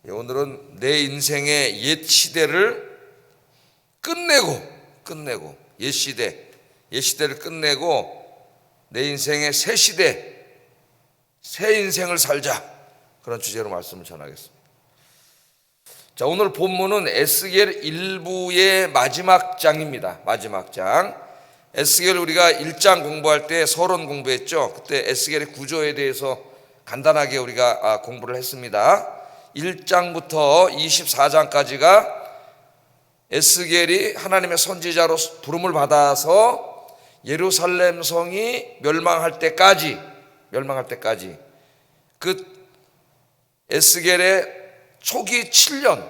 오늘은 내 인생의 옛 시대를 끝내고 옛 시대를 끝내고 내 인생의 새 시대, 새 인생을 살자, 그런 주제로 말씀을 전하겠습니다. 자, 오늘 본문은 에스겔 1부의 마지막 장입니다. 마지막 장. 에스겔 우리가 1장 공부할 때 서론 공부했죠. 그때 에스겔의 구조에 대해서 간단하게 우리가 공부를 했습니다. 1장부터 24장까지가 에스겔이 하나님의 선지자로 부름을 받아서 예루살렘 성이 멸망할 때까지 그 에스겔의 초기 7년의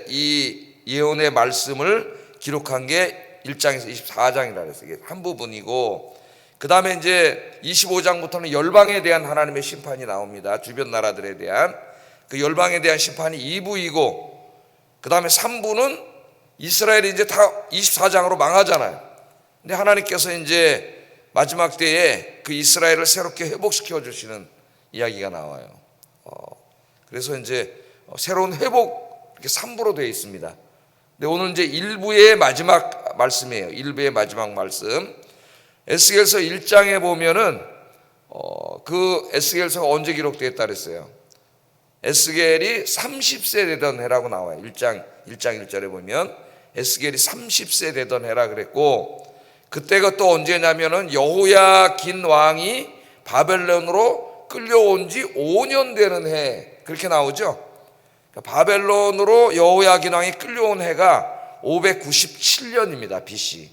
이 예언의 말씀을 기록한 게 1장에서 24장이라 그랬어요. 이게 한 부분이고, 그 다음에 이제 25장부터는 열방에 대한 하나님의 심판이 나옵니다. 주변 나라들에 대한 그 열방에 대한 심판이 2부이고, 그 다음에 3부는 이스라엘이 이제 다 24장으로 망하잖아요. 근데 하나님께서 이제 마지막 때에 그 이스라엘을 새롭게 회복시켜 주시는 이야기가 나와요. 그래서 이제 새로운 회복, 이렇게 3부로 되어 있습니다. 근데 오늘 이제 1부의 마지막 말씀이에요. 1부의 마지막 말씀. 에스겔서 1장에 보면은 그 에스겔서가 언제 기록되었다 그랬어요? 에스겔이 30세 되던 해라고 나와요. 1장 1절에 보면 에스겔이 30세 되던 해라 그랬고, 그때가 또 언제냐면은 여호야긴 왕이 바벨론으로 끌려온 지 5년 되는 해, 그렇게 나오죠. 바벨론으로 여호야긴 왕이 끌려온 해가 597년입니다. BC.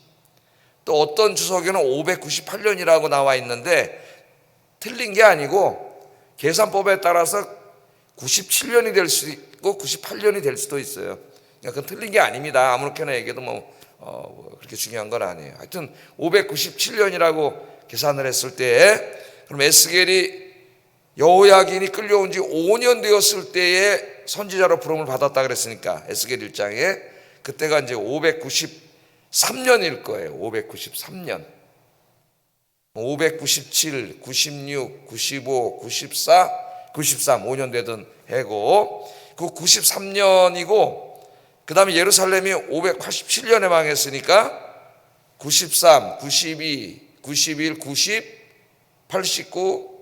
또 어떤 주석에는 598년이라고 나와 있는데 틀린 게 아니고 계산법에 따라서 97년이 될 수 있고 98년이 될 수도 있어요. 그건 틀린 게 아닙니다. 아무렇게나 얘기해도 그렇게 중요한 건 아니에요. 하여튼 597년이라고 계산을 했을 때, 그럼 에스겔이 여호야긴이 끌려온 지 5년 되었을 때에 선지자로 부름을 받았다 그랬으니까 에스겔 1장에 그때가 이제 593년일 거예요. 593년. 597, 96, 95, 94, 93, 5년 되던 해고, 그 93년이고, 그 다음에 예루살렘이 587년에 망했으니까 93, 92, 91, 90, 89,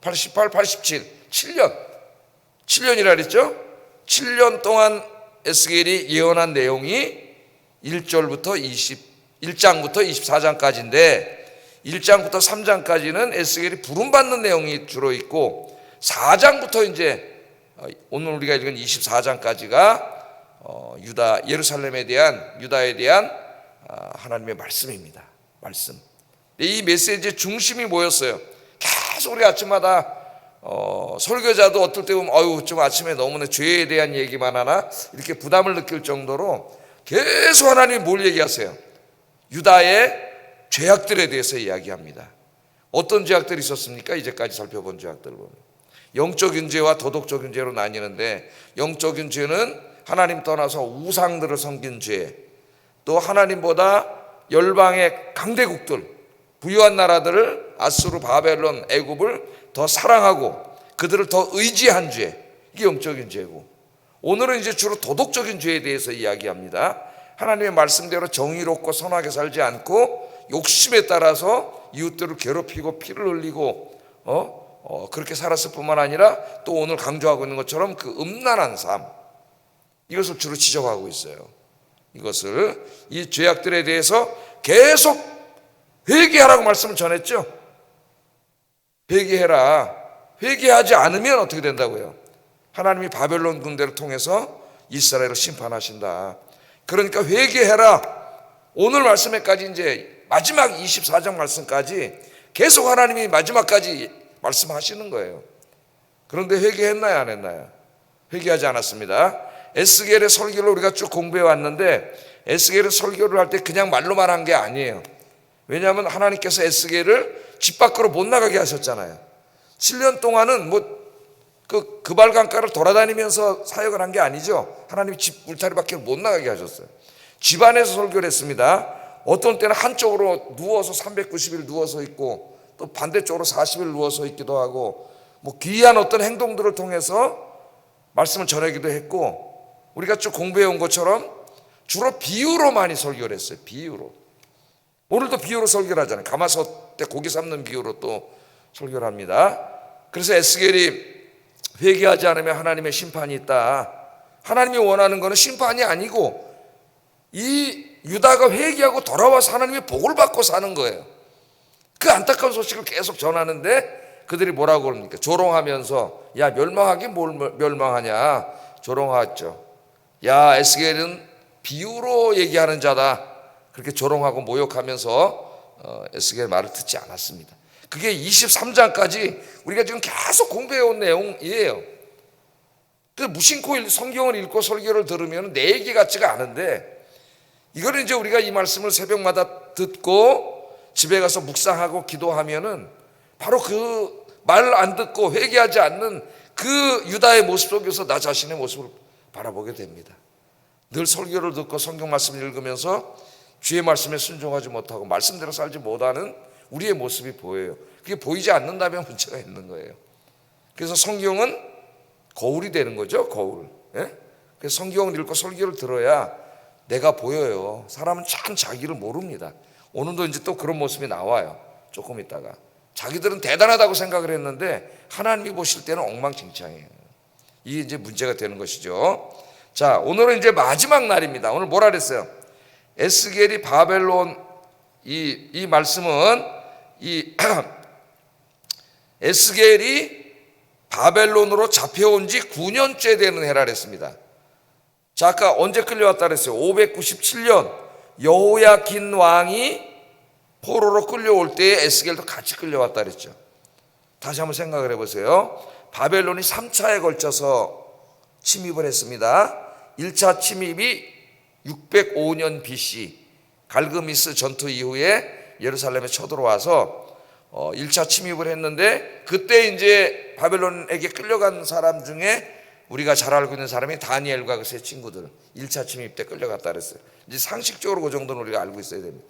88, 87, 7년이라 그랬죠? 7년 동안 에스겔이 예언한 내용이 1장부터 24장까지인데, 1장부터 3장까지는 에스겔이 부름받는 내용이 주로 있고, 4장부터 이제 오늘 우리가 읽은 24장까지가 예루살렘에 대한, 유다에 대한 하나님의 말씀입니다. 말씀. 이 메시지의 중심이 뭐였어요? 계속 우리 아침마다 설교자도 어떨 때 보면 좀 아침에 너무나 죄에 대한 얘기만 하나 이렇게 부담을 느낄 정도로 계속 하나님이 뭘 얘기하세요? 유다의 죄악들에 대해서 이야기합니다. 어떤 죄악들이 있었습니까? 이제까지 살펴본 죄악들을 보면 영적인 죄와 도덕적인 죄로 나뉘는데, 영적인 죄는 하나님 떠나서 우상들을 섬긴 죄, 또 하나님보다 열방의 강대국들, 부유한 나라들을 아수르, 바벨론, 애굽을 더 사랑하고 그들을 더 의지한 죄, 이게 영적인 죄고, 오늘은 이제 주로 도덕적인 죄에 대해서 이야기합니다. 하나님의 말씀대로 정의롭고 선하게 살지 않고 욕심에 따라서 이웃들을 괴롭히고 피를 흘리고 그렇게 살았을 뿐만 아니라 또 오늘 강조하고 있는 것처럼 그 음란한 삶, 이것을 주로 지적하고 있어요. 이것을, 이 죄악들에 대해서 계속 회개하라고 말씀을 전했죠. 회개해라. 회개하지 않으면 어떻게 된다고요? 하나님이 바벨론 군대를 통해서 이스라엘을 심판하신다. 그러니까 회개해라. 오늘 말씀에까지 이제 마지막 24장 말씀까지 계속 하나님이 마지막까지 말씀하시는 거예요. 그런데 회개했나요, 안 했나요? 회개하지 않았습니다. 에스겔의 설교를 우리가 쭉 공부해 왔는데, 에스겔의 설교를 할 때 그냥 말로만 한 게 아니에요. 왜냐하면 하나님께서 에스겔을 집 밖으로 못 나가게 하셨잖아요. 7년 동안은 그 발강가를 돌아다니면서 사역을 한 게 아니죠. 하나님이 집 울타리 밖에 못 나가게 하셨어요. 집 안에서 설교를 했습니다. 어떤 때는 한쪽으로 누워서 390일 누워서 있고, 또 반대쪽으로 40일 누워서 있기도 하고, 뭐 귀한 어떤 행동들을 통해서 말씀을 전하기도 했고, 우리가 쭉 공부해 온 것처럼 주로 비유로 많이 설교를 했어요. 비유로. 오늘도 비유로 설교를 하잖아요. 가마솥 때 고기 삶는 비유로 또 설교를 합니다. 그래서 에스겔이 회개하지 않으면 하나님의 심판이 있다. 하나님이 원하는 것은 심판이 아니고 이 유다가 회개하고 돌아와서 하나님의 복을 받고 사는 거예요. 그 안타까운 소식을 계속 전하는데 그들이 뭐라고 그럽니까? 조롱하면서, 야, 멸망하긴 뭘 멸망하냐. 조롱하죠. 야, 에스겔은 비유로 얘기하는 자다. 그렇게 조롱하고 모욕하면서 에스겔 말을 듣지 않았습니다. 그게 23장까지 우리가 지금 계속 공부해온 내용이에요. 그 무심코 성경을 읽고 설교를 들으면 내 얘기 같지가 않은데, 이거는 이제 우리가 이 말씀을 새벽마다 듣고 집에 가서 묵상하고 기도하면은 바로 그 말 안 듣고 회개하지 않는 그 유다의 모습 속에서 나 자신의 모습을 바라보게 됩니다. 늘 설교를 듣고 성경 말씀을 읽으면서 주의 말씀에 순종하지 못하고 말씀대로 살지 못하는 우리의 모습이 보여요. 그게 보이지 않는다면 문제가 있는 거예요. 그래서 성경은 거울이 되는 거죠. 거울. 예? 그래서 성경을 읽고 설교를 들어야 내가 보여요. 사람은 참 자기를 모릅니다. 오늘도 이제 또 그런 모습이 나와요. 조금 있다가. 자기들은 대단하다고 생각을 했는데 하나님이 보실 때는 엉망진창이에요. 이게 이제 문제가 되는 것이죠. 자, 오늘은 이제 마지막 날입니다. 오늘 뭐라 그랬어요? 에스겔이 바벨론, 이 말씀은 에스겔이 바벨론으로 잡혀온 지 9년째 되는 해라 그랬습니다. 자, 아까 언제 끌려왔다 그랬어요? 597년 여호야긴 왕이 포로로 끌려올 때에 에스겔도 같이 끌려왔다 그랬죠. 다시 한번 생각을 해보세요. 바벨론이 3차에 걸쳐서 침입을 했습니다. 1차 침입이 605년 BC 갈그미스 전투 이후에 예루살렘에 쳐들어와서 1차 침입을 했는데, 그때 이제 바벨론에게 끌려간 사람 중에 우리가 잘 알고 있는 사람이 다니엘과 그 세 친구들 1차 침입 때 끌려갔다 그랬어요. 이제 상식적으로 그 정도는 우리가 알고 있어야 됩니다.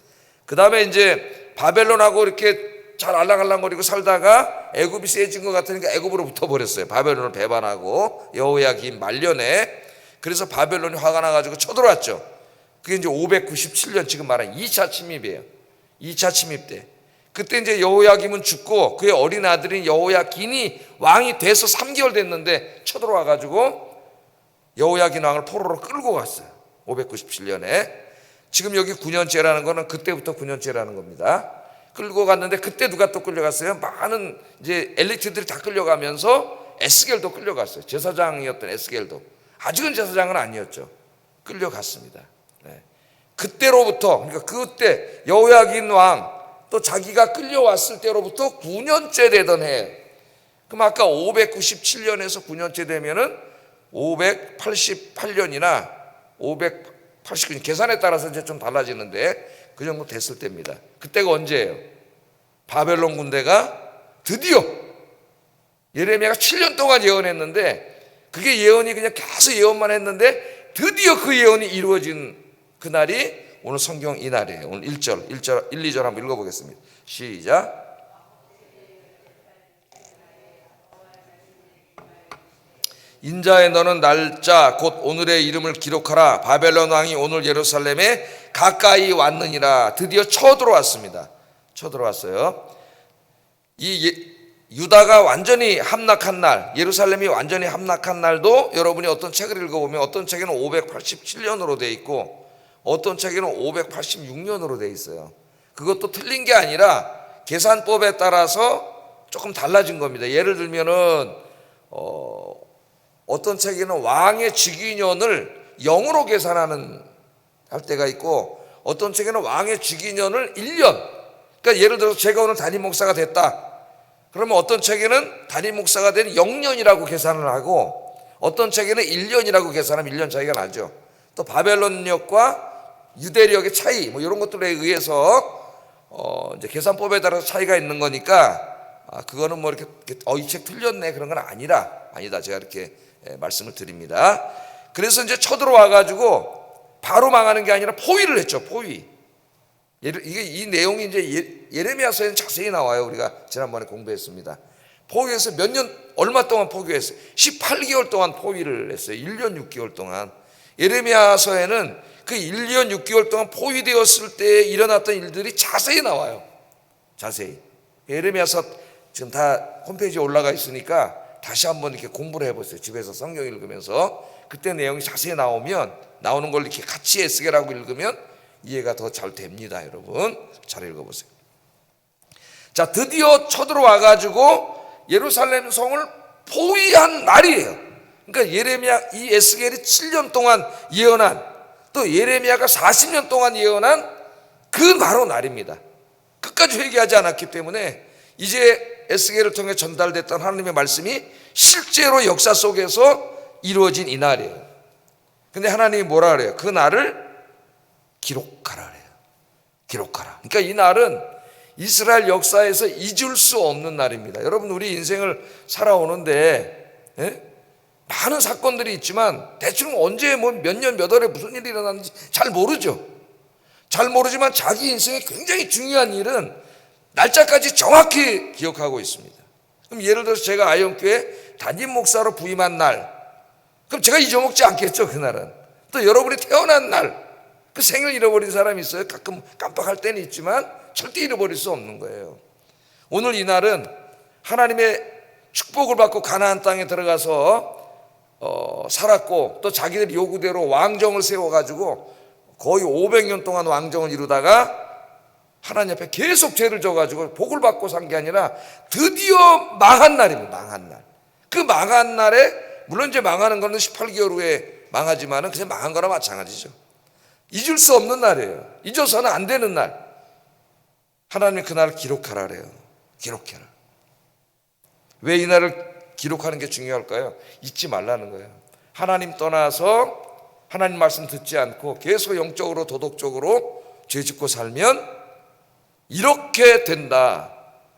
그 다음에 이제 바벨론하고 이렇게 잘 알랑알랑거리고 살다가 애굽이 세진 것 같으니까 애굽으로 붙어버렸어요. 바벨론을 배반하고 여호야긴 말년에. 그래서 바벨론이 화가 나가지고 쳐들어왔죠. 그게 이제 597년 지금 말한 2차 침입이에요. 2차 침입 때. 그때 이제 여호야김은 죽고 그의 어린 아들인 여호야긴이 왕이 돼서 3개월 됐는데 쳐들어와가지고 여호야긴 왕을 포로로 끌고 갔어요. 597년에. 지금 여기 9년째라는 거는 그때부터 9년째라는 겁니다. 끌고 갔는데 그때 누가 또 끌려갔어요? 많은 이제 엘리트들이 다 끌려가면서 에스겔도 끌려갔어요. 제사장이었던 에스겔도. 아직은 제사장은 아니었죠. 끌려갔습니다. 네. 그때로부터, 그러니까 그때 여호야긴 왕 또 자기가 끌려왔을 때로부터 9년째 되던 해. 그럼 아까 597년에서 9년째 되면은 588년이나 589년 계산에 따라서 이제 좀 달라지는데 그 정도 됐을 때입니다. 그때가 언제예요? 바벨론 군대가 드디어 예레미야가 7년 동안 예언했는데 그게 예언이 그냥 계속 예언만 했는데 드디어 그 예언이 이루어진 그날이 오늘 성경 이 날이에요. 오늘 1, 2절 한번 읽어보겠습니다. 시작. 인자의 너는 날짜 곧 오늘의 이름을 기록하라. 바벨론 왕이 오늘 예루살렘에 가까이 왔느니라. 드디어 쳐들어왔습니다. 쳐들어왔어요. 유다가 완전히 함락한 날, 예루살렘이 완전히 함락한 날도 여러분이 어떤 책을 읽어보면 어떤 책에는 587년으로 돼 있고 어떤 책에는 586년으로 돼 있어요. 그것도 틀린 게 아니라 계산법에 따라서 조금 달라진 겁니다. 예를 들면은 어떤 책에는 왕의 즉위년을 0으로 계산하는 할 때가 있고 어떤 책에는 왕의 즉위년을 1년. 그러니까 예를 들어서 제가 오늘 담임 목사가 됐다. 그러면 어떤 책에는 담임 목사가 된 0년이라고 계산을 하고 어떤 책에는 1년이라고 계산하면 1년 차이가 나죠. 또 바벨론력과 유대력의 차이 뭐 이런 것들에 의해서 이제 계산법에 따라서 차이가 있는 거니까 그거는 뭐 이렇게 이 책 틀렸네 그런 건 아니다. 제가 이렇게 말씀을 드립니다. 그래서 이제 쳐들어와 가지고 바로 망하는 게 아니라 포위를 했죠. 포위. 이게 이 내용이 이제 예레미야서에는 자세히 나와요. 우리가 지난번에 공부했습니다. 포위해서 몇 년, 얼마 동안 포위했어요? 18개월 동안 포위를 했어요. 1년 6개월 동안. 예레미야서에는 그 1년 6개월 동안 포위되었을 때 일어났던 일들이 자세히 나와요. 자세히. 예레미야서 지금 다 홈페이지에 올라가 있으니까 다시 한번 이렇게 공부를 해보세요. 집에서 성경 읽으면서. 그때 내용이 자세히 나오는 걸 이렇게 같이 에스겔하고 읽으면 이해가 더 잘 됩니다. 여러분 잘 읽어보세요. 자, 드디어 쳐들어와 가지고 예루살렘 성을 포위한 날이에요. 그러니까 예레미야, 이 에스겔이 7년 동안 예언한, 또 예레미야가 40년 동안 예언한 그 바로 날입니다. 끝까지 회개하지 않았기 때문에 이제 에스겔을 통해 전달됐던 하나님의 말씀이 실제로 역사 속에서 이루어진 이 날이에요. 근데 하나님이 뭐라 그래요? 그 날을 기록하라 그래요. 기록하라. 그러니까 이 날은 이스라엘 역사에서 잊을 수 없는 날입니다. 여러분, 우리 인생을 살아오는데 많은 사건들이 있지만 대충 언제 몇 년 몇 월에 무슨 일이 일어났는지 잘 모르죠. 잘 모르지만 자기 인생에 굉장히 중요한 일은 날짜까지 정확히 기억하고 있습니다. 그럼 예를 들어서 제가 아이언교회 담임 목사로 부임한 날, 그럼 제가 잊어먹지 않겠죠. 그날은. 또 여러분이 태어난 날, 그 생일 잃어버린 사람이 있어요. 가끔 깜빡할 때는 있지만 절대 잃어버릴 수 없는 거예요. 오늘 이 날은 하나님의 축복을 받고 가나안 땅에 들어가서 살았고, 또 자기들 요구대로 왕정을 세워가지고 거의 500년 동안 왕정을 이루다가 하나님 앞에 계속 죄를 져가지고 복을 받고 산 게 아니라 드디어 망한 날입니다. 망한 날. 그 망한 날에, 물론 이제 망하는 거는 18개월 후에 망하지만은 그냥 망한 거나 마찬가지죠. 잊을 수 없는 날이에요. 잊어서는 안 되는 날. 하나님이 그 날을 기록하라 그래요. 기록해라. 왜 이 날을 기록하는 게 중요할까요? 잊지 말라는 거예요. 하나님 떠나서 하나님 말씀 듣지 않고 계속 영적으로 도덕적으로 죄 짓고 살면 이렇게 된다.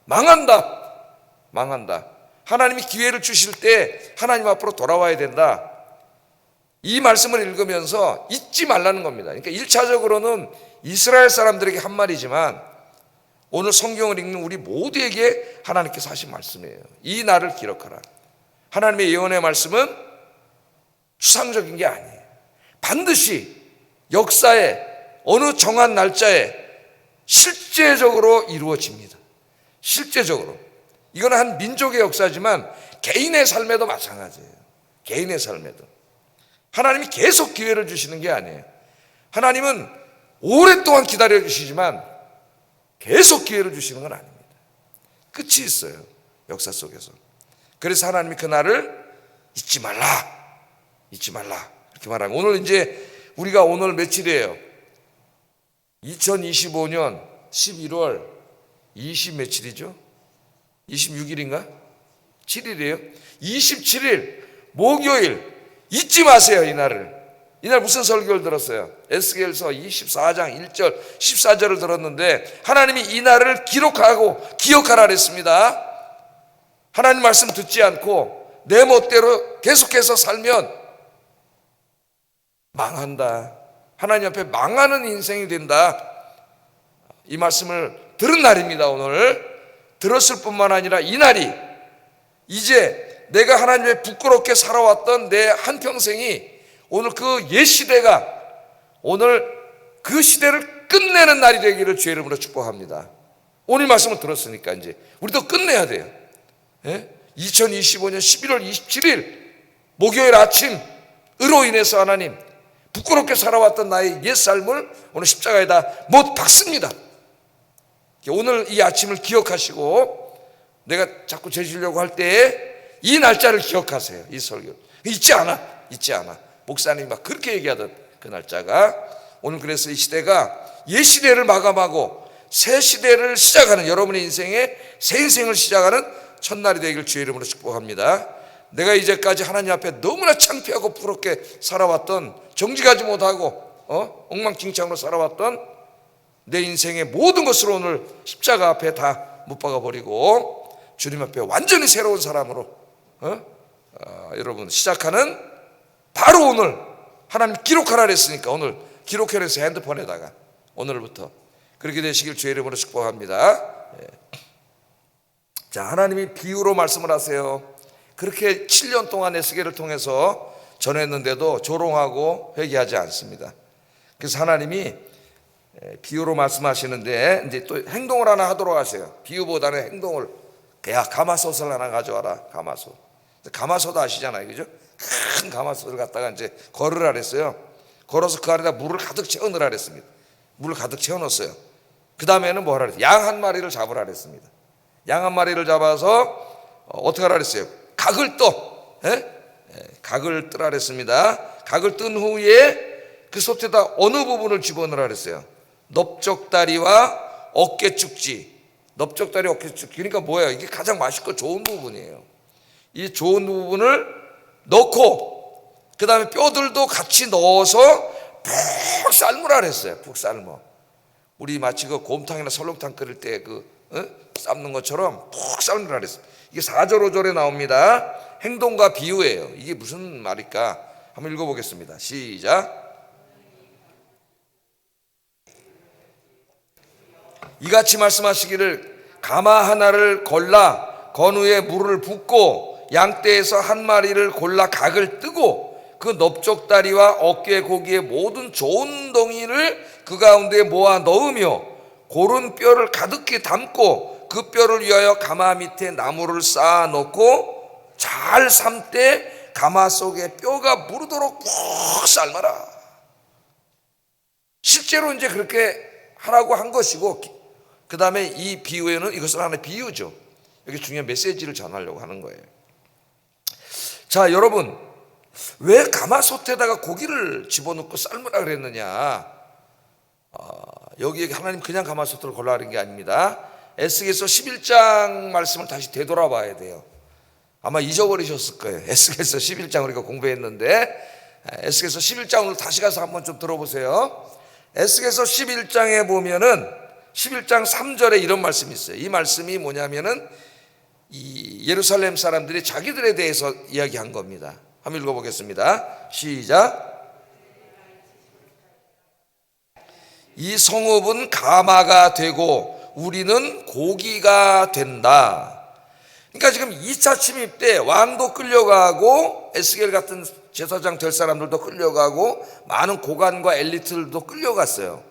망한다. 망한다. 하나님이 기회를 주실 때 하나님 앞으로 돌아와야 된다. 이 말씀을 읽으면서 잊지 말라는 겁니다. 그러니까 1차적으로는 이스라엘 사람들에게 한 말이지만 오늘 성경을 읽는 우리 모두에게 하나님께서 하신 말씀이에요. 이 날을 기록하라. 하나님의 예언의 말씀은 추상적인 게 아니에요. 반드시 역사에 어느 정한 날짜에 실제적으로 이루어집니다. 실제적으로. 이건 한 민족의 역사지만 개인의 삶에도 마찬가지예요. 개인의 삶에도. 하나님이 계속 기회를 주시는 게 아니에요. 하나님은 오랫동안 기다려 주시지만 계속 기회를 주시는 건 아닙니다. 끝이 있어요. 역사 속에서. 그래서 하나님이 그 날을 잊지 말라. 잊지 말라. 이렇게 말하면 오늘 이제 우리가 오늘 며칠이에요? 2025년 11월 20 며칠이죠? 26일인가? 7일이에요? 27일 목요일 잊지 마세요. 이 날을. 이날 무슨 설교를 들었어요? 에스겔서 24장 1절 14절을 들었는데 하나님이 이 날을 기록하고 기억하라 그랬습니다. 하나님 말씀 듣지 않고 내 멋대로 계속해서 살면 망한다. 하나님 앞에 망하는 인생이 된다. 이 말씀을 들은 날입니다. 오늘 들었을 뿐만 아니라 이 날이 이제 내가 하나님의 부끄럽게 살아왔던 내 한평생이 오늘 그 옛 시대가 오늘 그 시대를 끝내는 날이 되기를 주의 이름으로 축복합니다. 오늘 말씀을 들었으니까 이제 우리도 끝내야 돼요. 2025년 11월 27일 목요일 아침 으로 인해서 하나님 부끄럽게 살아왔던 나의 옛 삶을 오늘 십자가에다 못 박습니다. 오늘 이 아침을 기억하시고 내가 자꾸 죄 지려고 할 때에 이 날짜를 기억하세요. 이 설교 잊지 않아. 목사님이 막 그렇게 얘기하던 그 날짜가 오늘 그래서 이 시대가 옛 시대를 마감하고 새 시대를 시작하는 여러분의 인생에 새 인생을 시작하는 첫날이 되기를 주의 이름으로 축복합니다. 내가 이제까지 하나님 앞에 너무나 창피하고 부끄럽게 살아왔던 정직하지 못하고 엉망진창으로 살아왔던 내 인생의 모든 것을 오늘 십자가 앞에 다 못 박아버리고 주님 앞에 완전히 새로운 사람으로 여러분 시작하는 바로 오늘 하나님 기록하라 그랬으니까 오늘 기록해서 핸드폰에다가 오늘부터 그렇게 되시길 주의 이름으로 축복합니다. 자, 하나님이 비유로 말씀을 하세요. 그렇게 7년 동안 에스겔을 통해서 전했는데도 조롱하고 회개하지 않습니다. 그래서 하나님이 비유로 말씀하시는데 이제 또 행동을 하나 하도록 하세요. 비유보다는 행동을. 야, 가마솥을 하나 가져와라. 가마솥. 가마솥 아시잖아요, 그죠? 큰 가마솥을 갖다가 이제 걸으라 그랬어요. 걸어서 그 안에다 물을 가득 채워 넣으라 그랬습니다. 물을 가득 채워 넣었어요. 그 다음에는 뭐 하라 그랬어요? 양 한 마리를 잡으라 그랬습니다. 양 한 마리를 잡아서 어떻게 하라 그랬어요? 각을 떠. 각을 뜨라 그랬습니다. 각을 뜬 후에 그 솥에다 어느 부분을 집어넣으라 그랬어요? 넓적다리와 어깨축지. 넓적다리, 어깨축지. 그러니까 뭐예요? 이게 가장 맛있고 좋은 부분이에요. 이 좋은 부분을 넣고 그 다음에 뼈들도 같이 넣어서 푹 삶으라 그랬어요. 푹 삶어. 우리 마치 그 곰탕이나 설렁탕 끓일 때 삶는 것처럼 푹 삶으라 그랬어요. 이게 4절 5절에 나옵니다. 행동과 비유예요. 이게 무슨 말일까? 한번 읽어보겠습니다. 시작. 이같이 말씀하시기를 가마 하나를 골라 건 후에 물을 붓고 양떼에서 한 마리를 골라 각을 뜨고 그 넓적다리와 어깨 고기의 모든 좋은 덩이를 그 가운데 모아 넣으며 고른 뼈를 가득히 담고 그 뼈를 위하여 가마 밑에 나무를 쌓아 놓고 잘 삶되 가마 속에 뼈가 무르도록 푹 삶아라. 실제로 이제 그렇게 하라고 한 것이고, 그 다음에 이 비유에는 이것은 하나의 비유죠. 여기 중요한 메시지를 전하려고 하는 거예요. 자, 여러분, 왜 가마솥에다가 고기를 집어넣고 삶으라 그랬느냐? 여기 하나님 그냥 가마솥을 골라 그런 게 아닙니다. 에스겔서 11장 말씀을 다시 되돌아봐야 돼요. 아마 잊어버리셨을 거예요. 에스겔서 11장 우리가 공부했는데, 에스겔서 11장 오늘 다시 가서 한번 좀 들어보세요. 에스겔서 11장에 보면은 11장 3절에 이런 말씀이 있어요. 이 말씀이 뭐냐면은 이 예루살렘 사람들이 자기들에 대해서 이야기한 겁니다. 한번 읽어보겠습니다. 시작. 이 성읍은 가마가 되고 우리는 고기가 된다. 그러니까 지금 2차 침입 때 왕도 끌려가고 에스겔 같은 제사장 될 사람들도 끌려가고 많은 고관과 엘리트들도 끌려갔어요.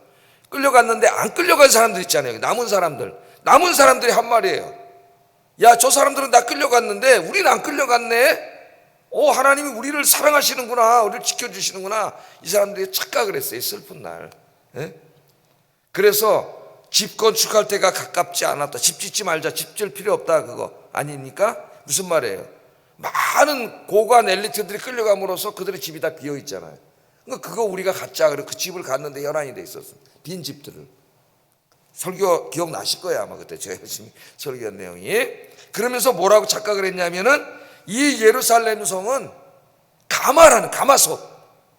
끌려갔는데 안 끌려간 사람들 있잖아요. 남은 사람들이 한 말이에요. 야, 저 사람들은 다 끌려갔는데 우리는 안 끌려갔네. 하나님이 우리를 사랑하시는구나, 우리를 지켜주시는구나. 이 사람들이 착각을 했어요. 슬픈 날. 그래서 집 건축할 때가 가깝지 않았다. 집 짓지 말자, 집 질 필요 없다, 그거 아닙니까? 무슨 말이에요? 많은 고관 엘리트들이 끌려감으로써 그들의 집이 다 비어 있잖아요. 그거 우리가 갖자. 그래 그 집을 갔는데 연한이 돼 있었어. 빈 집들을. 설교 기억나실 거예요, 아마 그때 제가 열심히 설교한 내용이. 그러면서 뭐라고 착각을 했냐면은 이 예루살렘 성은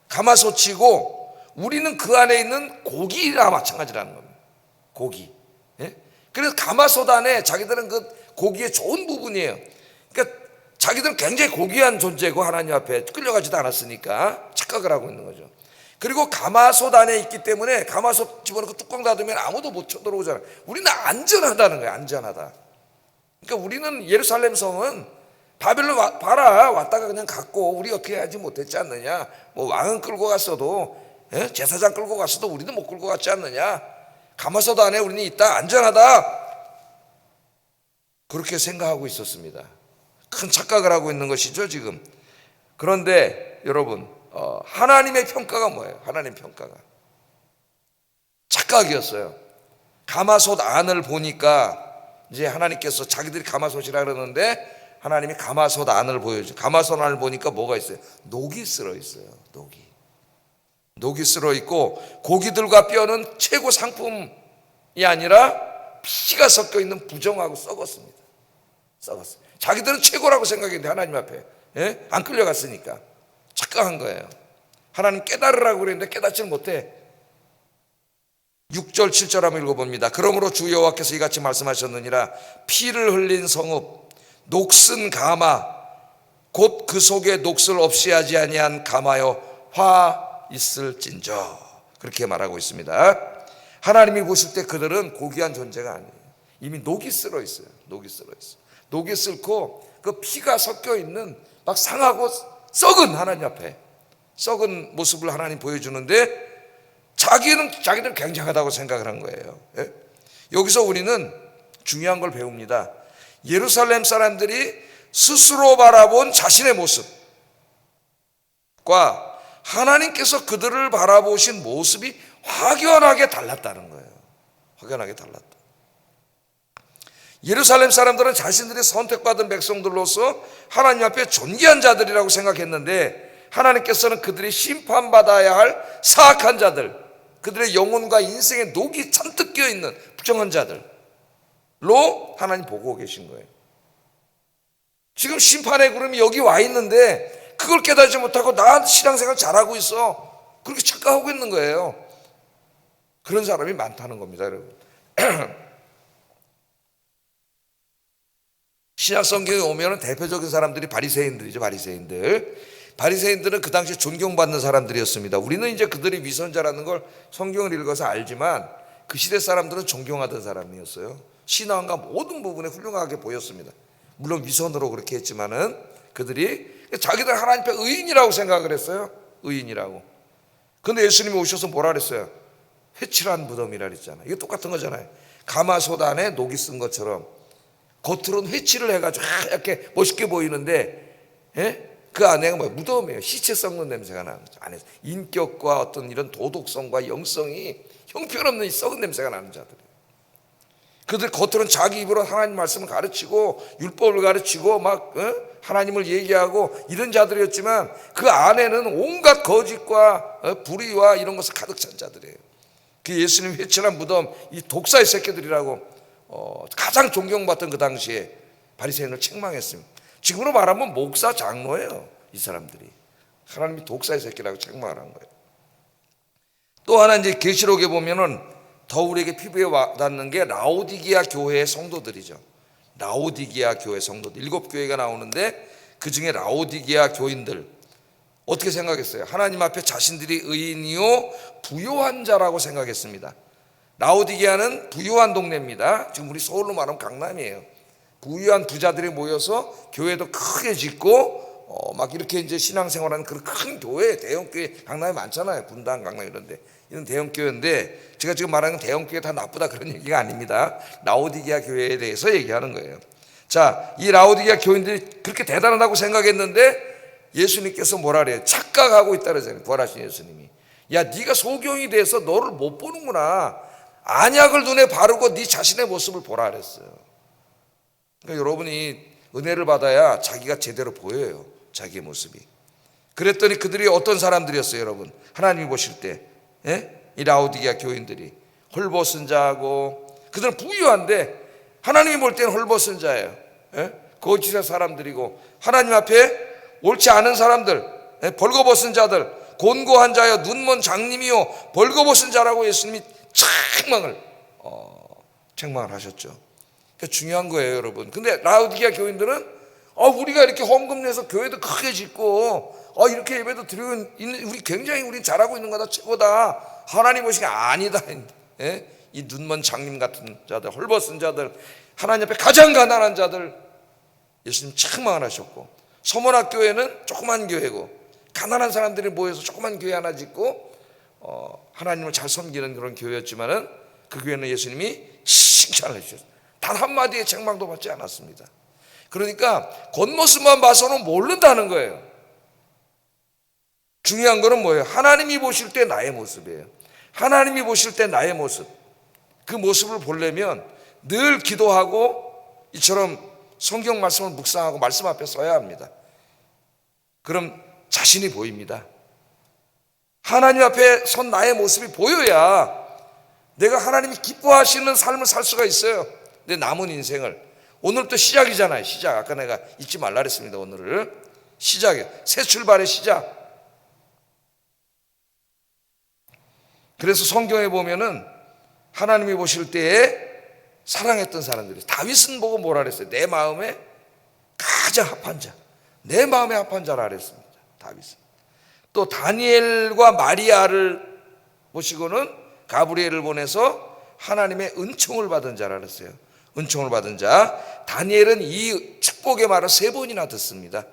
가마솥이고 우리는 그 안에 있는 고기랑 마찬가지라는 겁니다. 고기. 그래서 가마솥 안에 자기들은 그 고기의 좋은 부분이에요. 그러니까 자기들은 굉장히 고귀한 존재고 하나님 앞에 끌려가지도 않았으니까 착각을 하고 있는 거죠. 그리고 가마솥 안에 있기 때문에 가마솥 집어넣고 뚜껑 닫으면 아무도 못 쳐들어오잖아요. 우리는 안전하다는 거예요. 안전하다. 그러니까 우리는 예루살렘 성은 바벨론 왔다가 그냥 갔고 우리 어떻게 하지 못했지 않느냐. 뭐 왕은 끌고 갔어도 제사장 끌고 갔어도 우리는 못 끌고 갔지 않느냐. 가마솥 안에 우리는 있다. 안전하다. 그렇게 생각하고 있었습니다. 큰 착각을 하고 있는 것이죠, 지금. 그런데 여러분, 하나님의 평가가 뭐예요? 하나님 평가가 착각이었어요. 가마솥 안을 보니까 이제 하나님께서 자기들이 가마솥이라 그러는데 하나님이 가마솥 안을 보여줘. 가마솥 안을 보니까 뭐가 있어요? 녹이 쓸어 있어요. 녹이 쓸어 있고 고기들과 뼈는 최고 상품이 아니라 피가 섞여 있는 부정하고 썩었습니다. 썩었어요. 자기들은 최고라고 생각했는데 하나님 앞에 안 끌려갔으니까 착각한 거예요. 하나님 깨달으라고 그랬는데 깨닫지를 못해. 6절 7절 한번 읽어봅니다. 그러므로 주 여호와께서 이같이 말씀하셨느니라. 피를 흘린 성읍 녹슨 가마 곧 그 속에 녹슬 없이 하지 아니한 가마여 화 있을진저. 그렇게 말하고 있습니다. 하나님이 보실 때 그들은 고귀한 존재가 아니에요. 이미 녹이 쓸어 있어요. 녹이 쓸어 있어요. 녹이 슬고 그 피가 섞여 있는 막 상하고 썩은 하나님 앞에 썩은 모습을 하나님 보여주는데 자기는 굉장하다고 생각을 한 거예요. 예? 여기서 우리는 중요한 걸 배웁니다. 예루살렘 사람들이 스스로 바라본 자신의 모습과 하나님께서 그들을 바라보신 모습이 확연하게 달랐다는 거예요. 확연하게 달랐다. 예루살렘 사람들은 자신들이 선택받은 백성들로서 하나님 앞에 존귀한 자들이라고 생각했는데 하나님께서는 그들이 심판받아야 할 사악한 자들, 그들의 영혼과 인생의 녹이 잔뜩 끼어있는 부정한 자들로 하나님 보고 계신 거예요. 지금 심판의 구름이 여기 와 있는데 그걸 깨닫지 못하고 나 신앙생활 잘하고 있어, 그렇게 착각하고 있는 거예요. 그런 사람이 많다는 겁니다, 여러분. 신약 성경에 오면 대표적인 사람들이 바리새인들이죠. 바리새인들은 그 당시에 존경받는 사람들이었습니다. 우리는 이제 그들이 위선자라는 걸 성경을 읽어서 알지만 그 시대 사람들은 존경하던 사람이었어요. 신앙과 모든 부분에 훌륭하게 보였습니다. 물론 위선으로 그렇게 했지만은 그들이 자기들 하나님 앞에 의인이라고 생각을 했어요. 의인이라고. 근데 예수님이 오셔서 뭐라 그랬어요? 회칠한 무덤이라 그랬잖아요. 이게 똑같은 거잖아요. 가마솥 안에 녹이 쓴 것처럼 겉으로는 회칠을 해가지고 이렇게 멋있게 보이는데, 예? 그 안에가 뭐 무덤이에요. 시체 썩는 냄새가 나는 거죠. 안에서 인격과 어떤 이런 도덕성과 영성이 형편없는 이 썩은 냄새가 나는 자들이에요. 그들 겉으로는 자기 입으로 하나님 말씀을 가르치고 율법을 가르치고 막 하나님을 얘기하고 이런 자들이었지만 그 안에는 온갖 거짓과 불의와 이런 것을 가득 찬 자들이에요. 그 예수님 회칠한 무덤, 이 독사의 새끼들이라고 가장 존경받던 그 당시에 바리새인을 책망했습니다. 지금으로 말하면 목사 장로예요. 이 사람들이 하나님이 독사의 새끼라고 책망을 한 거예요. 또 하나 이제 계시록에 보면은 더 우리에게 피부에 와닿는 게 라오디게아 교회의 성도들이죠. 라오디게아 교회 성도들 7교회가 나오는데 그 중에 라오디게아 교인들 어떻게 생각했어요? 하나님 앞에 자신들이 의인이요 부요한 자라고 생각했습니다. 라오디게아는 부유한 동네입니다. 지금 우리 서울로 말하면 강남이에요. 부유한 부자들이 모여서 교회도 크게 짓고 막 이렇게 이제 신앙생활하는 그런 큰 교회, 대형 교회, 강남에 많잖아요. 분당, 강남 이런데 이런 대형 교회인데 제가 지금 말하는 대형 교회 다 나쁘다 그런 얘기가 아닙니다. 라오디게아 교회에 대해서 얘기하는 거예요. 자, 이 라오디게아 교인들이 그렇게 대단하다고 생각했는데 예수님께서 뭐라 그래요? 착각하고 있다 그러잖아요. 부활하신 예수님이. 야, 네가 소경이 돼서 너를 못 보는구나. 안약을 눈에 바르고 네 자신의 모습을 보라 그랬어요. 그러니까 여러분이 은혜를 받아야 자기가 제대로 보여요. 자기의 모습이. 그랬더니 그들이 어떤 사람들이었어요, 여러분? 하나님이 보실 때, 이 라오디게아 교인들이 헐벗은 자하고 그들은 부유한데 하나님이 볼 때는 헐벗은 자예요. 거짓의 사람들이고 하나님 앞에 옳지 않은 사람들, 벌거벗은 자들, 곤고한 자여 눈먼 장님이요 벌거벗은 자라고 예수님이 책망을 하셨죠. 그러니까 중요한 거예요, 여러분. 근데 라오디게아 교인들은 우리가 이렇게 헌금 내서 교회도 크게 짓고 이렇게 예배도 드리고 있는 우리 굉장히 우리 잘하고 있는 거다, 최고다. 하나님 보시기에 아니다. 이 눈먼 장님 같은 자들, 헐벗은 자들, 하나님 앞에 가장 가난한 자들 예수님 책망을 하셨고, 서문학교회는 조그만 교회고 가난한 사람들이 모여서 조그만 교회 하나 짓고 하나님을 잘 섬기는 그런 교회였지만은 그 교회는 예수님이 칭찬을 해주셨어요. 단 한마디의 책망도 받지 않았습니다. 그러니까 겉모습만 봐서는 모른다는 거예요. 중요한 거는 뭐예요? 하나님이 보실 때 나의 모습이에요. 하나님이 보실 때 나의 모습, 그 모습을 보려면 늘 기도하고 이처럼 성경 말씀을 묵상하고 말씀 앞에 서야 합니다. 그럼 자신이 보입니다. 하나님 앞에 선 나의 모습이 보여야 내가 하나님이 기뻐하시는 삶을 살 수가 있어요. 내 남은 인생을. 오늘부터 시작이잖아요. 시작. 아까 내가 잊지 말라 그랬습니다. 오늘을 시작이에요. 새 출발의 시작. 그래서 성경에 보면은 하나님이 보실 때에 사랑했던 사람들이, 다윗은 보고 뭐라 그랬어요? 내 마음에 가장 합한 자, 내 마음에 합한 자라 그랬습니다. 다윗은. 또 다니엘과 마리아를 보시고는 가브리엘을 보내서 하나님의 은총을 받은 자라 그랬어요. 은총을 받은 자. 다니엘은 이 축복의 말을 3번이나 듣습니다.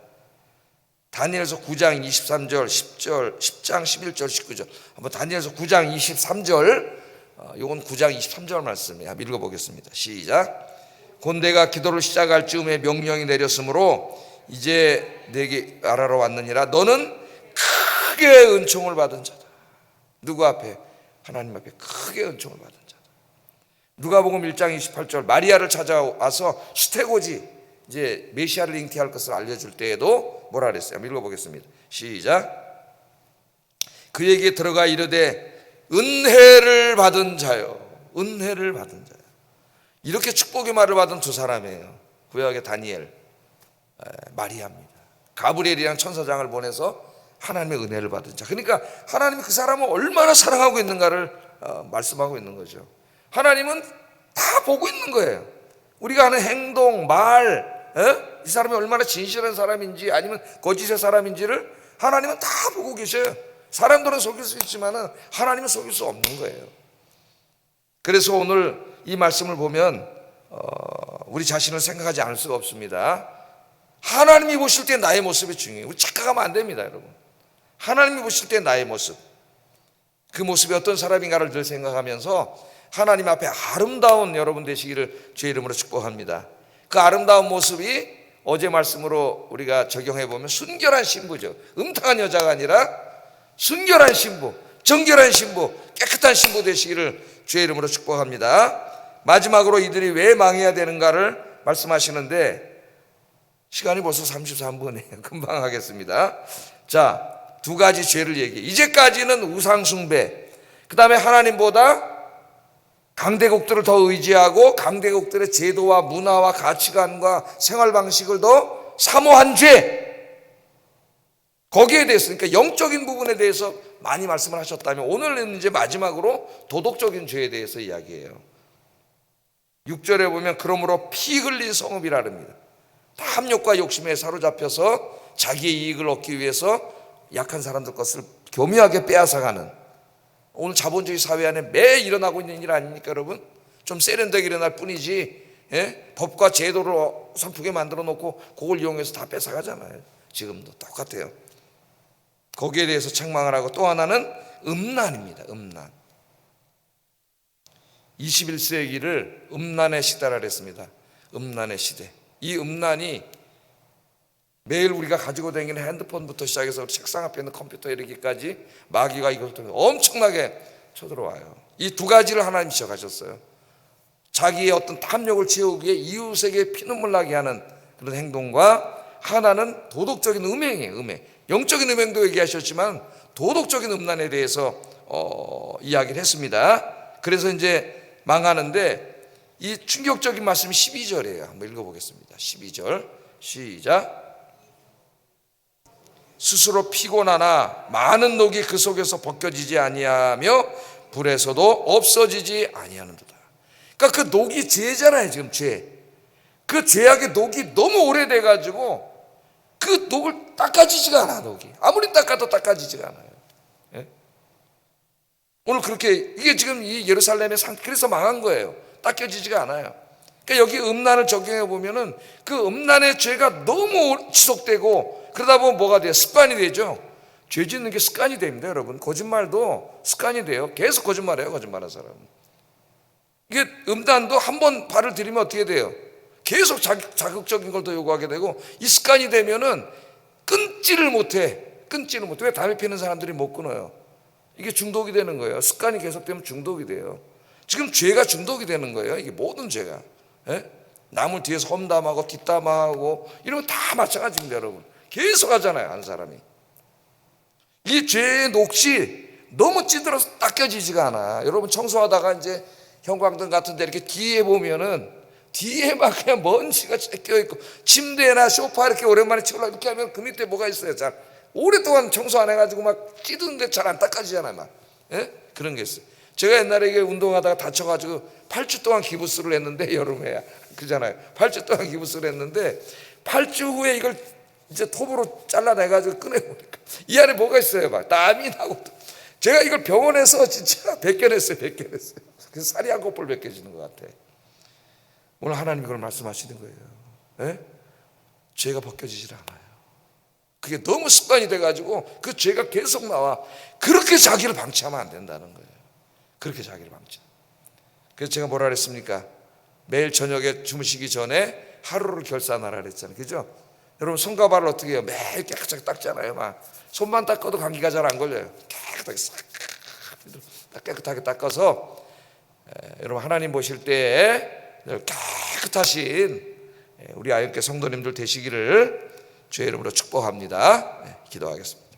다니엘서 9장 23절, 10절, 10장 11절, 19절. 한번 다니엘서 9장 23절, 이건 9장 23절 말씀이에요. 한번 읽어보겠습니다. 시작. 곧 내가 기도를 시작할 즈음에 명령이 내렸으므로 이제 내게 말하러 왔느니라. 너는 크게 은총을 받은 자다. 누구 앞에? 하나님 앞에 크게 은총을 받은 자다. 누가복음 1장 28절, 마리아를 찾아와서 수태고지 이제 메시아를 잉태할 것을 알려줄 때에도 뭐라 그랬어요? 한번 읽어보겠습니다. 시작. 그에게 들어가 이르되 은혜를 받은 자요. 은혜를 받은 자요. 이렇게 축복의 말을 받은 두 사람이에요. 구약의 다니엘, 마리아입니다. 가브리엘이랑 천사장을 보내서 하나님의 은혜를 받은 자. 그러니까 하나님이 그 사람을 얼마나 사랑하고 있는가를 말씀하고 있는 거죠. 하나님은 다 보고 있는 거예요. 우리가 하는 행동, 말, 이 사람이 얼마나 진실한 사람인지 아니면 거짓의 사람인지를 하나님은 다 보고 계셔요. 사람들은 속일 수 있지만 하나님은 속일 수 없는 거예요. 그래서 오늘 이 말씀을 보면 우리 자신을 생각하지 않을 수가 없습니다. 하나님이 보실 때 나의 모습이 중요해요. 우리 착각하면 안 됩니다, 여러분. 하나님이 보실 때 나의 모습, 그 모습이 어떤 사람인가를 늘 생각하면서 하나님 앞에 아름다운 여러분 되시기를 주의 이름으로 축복합니다. 그 아름다운 모습이 어제 말씀으로 우리가 적용해 보면 순결한 신부죠. 음탕한 여자가 아니라 순결한 신부, 정결한 신부, 깨끗한 신부 되시기를 주의 이름으로 축복합니다. 마지막으로 이들이 왜 망해야 되는가를 말씀하시는데 시간이 벌써 33분이에요. 금방 하겠습니다. 자, 두 가지 죄를 얘기해. 이제까지는 우상숭배, 그 다음에 하나님보다 강대국들을 더 의지하고 강대국들의 제도와 문화와 가치관과 생활 방식을 더 사모한 죄, 거기에 대해서, 그러니까 영적인 부분에 대해서 많이 말씀을 하셨다면 오늘은 이제 마지막으로 도덕적인 죄에 대해서 이야기해요. 6절에 보면 그러므로 피 흘린 성읍이라 합니다. 탐욕과 욕심에 사로잡혀서 자기의 이익을 얻기 위해서 약한 사람들 것을 교묘하게 빼앗아가는, 오늘 자본주의 사회 안에 매일 일어나고 있는 일 아닙니까, 여러분? 좀 세련되게 일어날 뿐이지, 법과 제도를 선풍게 만들어 놓고 그걸 이용해서 다 뺏어가잖아요. 지금도 똑같아요. 거기에 대해서 책망을 하고, 또 하나는 음란입니다. 음란. 21세기를 음란의 시대라 그랬습니다. 음란의 시대. 이 음란이 매일 우리가 가지고 다니는 핸드폰부터 시작해서 책상 앞에 있는 컴퓨터 이르기까지 마귀가 이것도 엄청나게 쳐들어와요. 이 두 가지를 하나님이 시작하셨어요. 자기의 어떤 탐욕을 채우기 위해 이웃에게 피눈물 나게 하는 그런 행동과, 하나는 도덕적인 음행이에요. 음행. 영적인 음행도 얘기하셨지만 도덕적인 음란에 대해서 이야기를 했습니다. 그래서 이제 망하는데 이 충격적인 말씀이 12절이에요. 한번 읽어보겠습니다. 12절 시작. 스스로 피곤하나 많은 녹이 그 속에서 벗겨지지 아니하며 불에서도 없어지지 아니하는도다. 그러니까 그 녹이 죄잖아요. 지금 죄. 그 죄악의 녹이 너무 오래돼 가지고 그 녹을 닦아지지가 않아. 녹이 아무리 닦아도 닦아지지가 않아요. 예? 오늘 그렇게 이게 지금 이 예루살렘의 상태, 그래서 망한 거예요. 닦여지지가 않아요. 그러니까 여기 음란을 적용해 보면은 그 음란의 죄가 너무 지속되고, 그러다 보면 뭐가 돼요? 습관이 되죠. 죄 짓는 게 습관이 됩니다, 여러분. 거짓말도 습관이 돼요. 계속 거짓말해요, 거짓말하는 사람은. 이게 음란도 한 번 발을 들이면 어떻게 돼요? 계속 자극적인 걸 더 요구하게 되고, 이 습관이 되면은 끊지를 못해. 왜 담배 피우는 사람들이 못 끊어요? 이게 중독이 되는 거예요. 습관이 계속되면 중독이 돼요. 지금 죄가 중독이 되는 거예요. 이게 모든 죄가. 남을 뒤에서 험담하고 뒷담화하고 이런 거 다 마찬가지입니다, 여러분. 계속 하잖아요, 한 사람이. 이 죄의 녹시 너무 찌들어서 닦여지지가 않아. 여러분 청소하다가 이제 형광등 같은 데 이렇게 뒤에 보면은 뒤에 막 그냥 먼지가 껴있고, 침대나 소파 이렇게 오랜만에 치우려고 이렇게 하면 그 밑에 뭐가 있어요. 잘 오랫동안 청소 안 해가지고 막 찌든데 잘 안 닦아지잖아요, 막. 그런 게 있어요. 제가 옛날에 이게 운동하다가 다쳐가지고 8주 동안 기부스를 했는데, 여름에야 그잖아요. 8주 동안 기부스를 했는데 8주 후에 이걸 이제 톱으로 잘라내가지고 꺼내보니까 이 안에 뭐가 있어요. 막 땀이 나고. 제가 이걸 병원에서 진짜 벗겨냈어요. 그래서 살이 한 코뿔 벗겨지는 것 같아. 오늘 하나님이 그걸 말씀하시는 거예요. 예? 죄가 벗겨지질 않아요. 그게 너무 습관이 돼가지고 그 죄가 계속 나와. 그렇게 자기를 방치하면 안 된다는 거예요. 그렇게 자기를 방치. 그래서 제가 뭐라 그랬습니까? 매일 저녁에 주무시기 전에 하루를 결산하라 그랬잖아요. 그죠? 여러분 손과 발을 어떻게 해요? 매일 깨끗하게 닦잖아요. 막 손만 닦아도 감기가 잘 안 걸려요. 깨끗하게 싹 깨끗하게 닦아서 여러분 하나님 보실 때 깨끗하신 우리 아영교 성도님들 되시기를 주의 이름으로 축복합니다. 기도하겠습니다.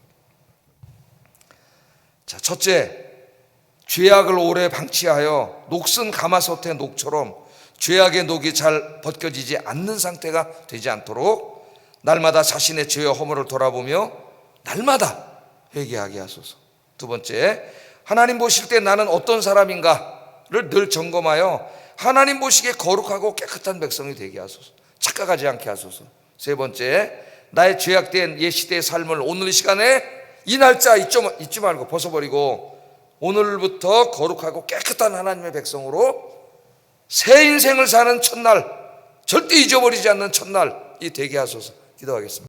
자, 첫째, 죄악을 오래 방치하여 녹슨 가마솥의 녹처럼 죄악의 녹이 잘 벗겨지지 않는 상태가 되지 않도록 날마다 자신의 죄와 허물을 돌아보며 날마다 회개하게 하소서. 두 번째, 하나님 보실 때 나는 어떤 사람인가를 늘 점검하여 하나님 보시기에 거룩하고 깨끗한 백성이 되게 하소서. 착각하지 않게 하소서. 세 번째, 나의 죄악된 옛 시대의 삶을 오늘 이 시간에 이 날짜 잊지 말고 벗어버리고 오늘부터 거룩하고 깨끗한 하나님의 백성으로 새 인생을 사는 첫날, 절대 잊어버리지 않는 첫날이 되게 하소서. 기도하겠습니다.